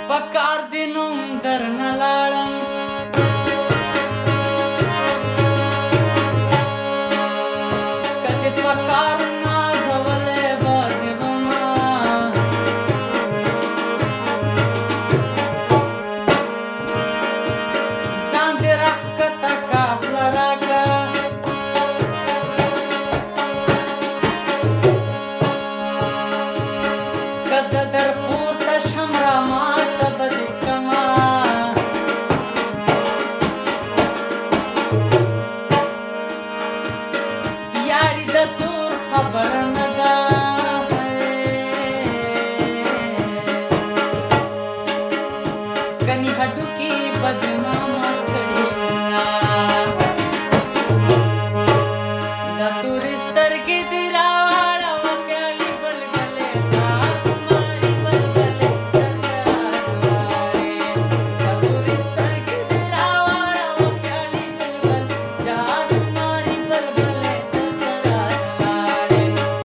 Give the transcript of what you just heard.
پکار دی نوم در نه لاړم که دې پکار نازولی به دې ومه ځان دې راښکته کافله راکړه که زه در پورته شم راماته به دې کړمه یاري د زور خبره نه ده کني هډوکي به دې ماما